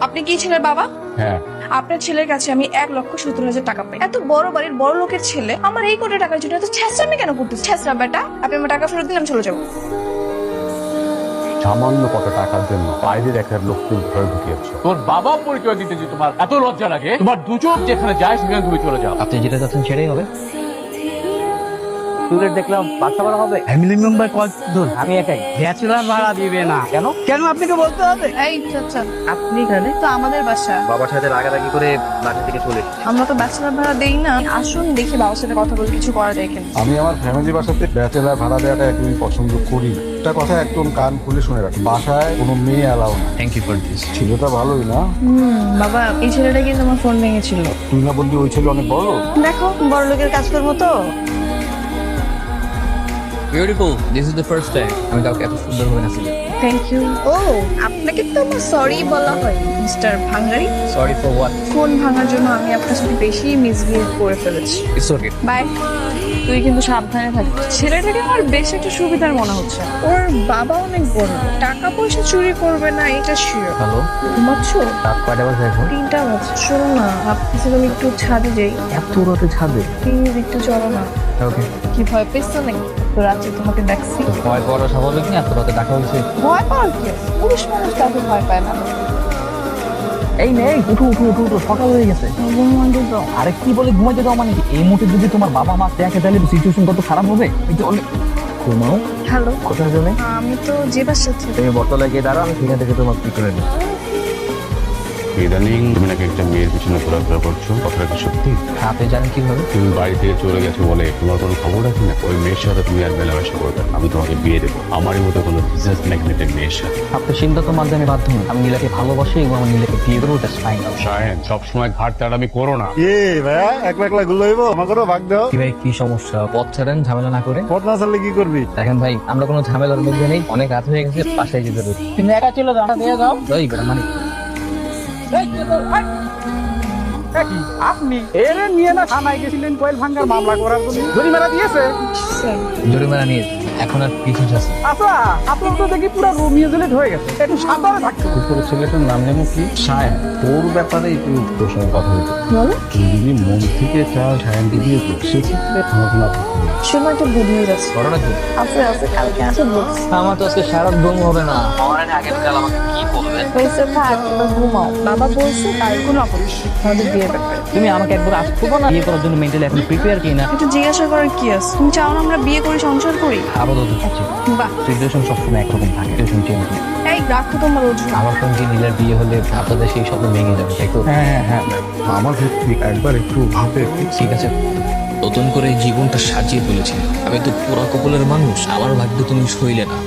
আপনি কি ছেলের বাবা? হ্যাঁ। আপনার ছেলের কাছে আমি 1,70,000 টাকা পাই। এত বড় বাড়ির বড় লোকের ছেলে আমার এই কোটি টাকার জন্য এত ছেঁচড়ামি কেন করতেছে? ছেঁচড়া বেটা, আপনি আমার টাকা ফেরত দিলাম, চলে যাবো। সামান্য কত টাকার জন্য বাইরের একটা লোককে ঘরে ঢুকিয়েছ। তোর বাবা পরিচয় দিতে যে তোমার এত লজ্জা লাগে, তোমার দু চোখ যেখানে যায় সেখানে তুমি চলে যাও। আপনি যেটা চাচ্ছেন সেটাই হবে। স্টুডেন্ট দেখলাম বাসা ভাড়া হবে। ফ্যামিলি মেম্বার কতজন? আমি একাই। ব্যাচেলর ভাড়া দিবে না কেন? কেন আপনাকে বলতে হবে? এই চাচা, আপনি এখানে তো আমাদের বাসা। বাবার সাথে রাগারাগি করে বাসা থেকে চলে আমরা তো ব্যাচেলর ভাড়া দেই না। আসুন দেখি বাবার সাথে কথা বলে কিছু করা যায় কিনা। আমি আমার ফ্যামিলি বাসাতে ব্যাচেলার ভাড়া দেওয়াটা একদমই পছন্দ করি না। একটা কথা একদম কান খুলে শুনে রাখ, বাসায় কোনো মেয়ে অ্যালাউ না। Thank you for this. ছেলেটা ভালোই না। বাবা, এই ছেলেটা কিন্তু আমার ফোন ভেঙেছিল। তুই না বললি ওই ছেলে অনেক বড়? দেখো, বড় লোকের কাজ করবো তো। Beautiful, this is the first time আমি কাউকে এত সুন্দর ভাবে নাচি। Thank you. ও, আপনাকে তো আমার সরি বলা হয় mister Bhangari. Sorry for what? Phone ভাঙার জন্য আমি আপনার সাথে বেশি মিসবিহেভ করে ফেলেছি। It's okay. বাই। তুই কিন্তু সাবধানে থাকিস। ছেলেটাকে আমার বেশ একটা সুবিধার মনে হচ্ছে। ওর বাবা অনেক বড়, টাকা পয়সা চুরি করবে না এটা শিওর। হ্যালো, ঘুমাচ্ছ? রাত কয়টা বাজে এখন? 3টা বাজে। শোনো না, ভাবতেছিলাম একটু ছাদে যাই। এত রাতে ছাদে? প্লিজ একটু চলো না। ওকে। কি ভয় পেয়েছ নাকি? তো রাত্রে তোমাকে দেখছি। ভয় পাওয়াটা স্বাভাবিক না, এত রাতে ডাকা হয়েছে। ভয় পাওয়ার কি আছে? পুরুষ মানুষ কাউকে ভয় পায় না। এই নে, উঠো উঠো উঠো উঠো, সকাল হয়ে গেছে। ঘুমাতে দাও। আরে কি বলে ঘুমাইতে দাও মানে কি? এই মুহূর্তে যদি তোমার বাবা মা দেখে তাহলে সিচুয়েশন কত খারাপ হবে। এই যে ঘুমাও। হ্যালো, কোথায় যাবে? আমি তো যে বাসাতে। তুমি বোতলে গিয়ে দাঁড়াও, আমি সেখান থেকে তোমার পিক করে দিই। ইদানিং তুমি নাকি একটা মেয়ের পিছনে ঘোরাফেরা করছো, কথাটা কি সত্যি? আপনি জানেন কিভাবে? তুমি বাড়ি থেকে চলে গেছো বলে তোমার কোনো খবর রাখি না। ওই মেয়ের সাথে তুমি আর মেলামেশা করবে না। আমি তোমাকে বিয়ে দেবো আমারই মতো কোনো বিজনেস ম্যাগনেটের মেয়ের সাথে। আপনার সিদ্ধান্ত মাধ্যমে বাধ্য নই। আমি নীলাকে ভালোবাসি এবং আমি নীলাকে বিয়ে করবো, দ্যাটস ফাইন। শাহেন, সবসময় ঘাট তাড়ামি করো না। এ ভাইয়া, একলা একলা গুলো হইব, আমাকেও ভাগ দাও। কি ভাই, কি সমস্যা? পথ ছাড়েন, ঝামেলা না করে। পথ না চাললে কি করবি? দেখেন ভাই, আমরা কোনো ঝামেলার মধ্যে নেই। অনেক রাত হয়ে গেছে, বাসায় যেতে দেবে। তুমি একা ছিল, দাঁড়া দিয়ে যাও। যাই বেটা মানে আপনি এরে নিয়ে না থানায় গেছিলেন কয়েল ভাঙ্গার মামলা করার জন্য, জরিমানা দিয়েছে? জরিমানা নিয়ে এখন আর কিছু আছে? আচ্ছা, আপনার তো দেখি পুরো রোমিও জেলে হয়ে গেছে, একটু সাবধানে থাকতে। উপরে ছেলেটার নাম যেন কি? শাহেন, ওর ব্যাপারে একটু তোর সঙ্গে কথা হতো। বলো। তুই যদি মন থেকে চাও শাহেনকে বিয়ে করো, সেক্ষেত্রে আমার কোনো আপত্তি নেই। শোনো, একটা গুড নিউজ আছে। করো নাকি? আছে আছে, কালকে আছে বলছি। আমার তো আজকে সারা ঘুম হবে না। আমার আগে কাল আমাকে কি বলবে? হয়েছে, থাক, এবার ঘুমাও। বাবা বলছে তার কোনো আপত্তি নেই আমাদের বিয়ের ব্যাপারে। তুমি আমাকে একবার আসবো না বিয়ে করার জন্য মেন্টালি এখন প্রিপেয়ার কি না? একটু জিজ্ঞাসা করার কি আছে? তুমি চাও না আমরা বিয়ে করি, সংসার করি? আপাতত চাচ্ছি। বাহ। সিচুয়েশন সবসময় একরকম থাকে, সিচুয়েশন চেঞ্জ হয়। এই রাখো তোমার ওজন। আমার সঙ্গে নীলার বিয়ে হলে আপনাদের সেই স্বপ্ন ভেঙে যাবে, তাই তো? হ্যাঁ, আমার ক্ষেত্রে একবার একটু ভাবে। ঠিক আছে। নতুন করে জীবনটা সাজিয়ে তুলেছি। আমি তো পুরা কপালের মানুষ, আমার ভাগ্যে তুমি সইলে না।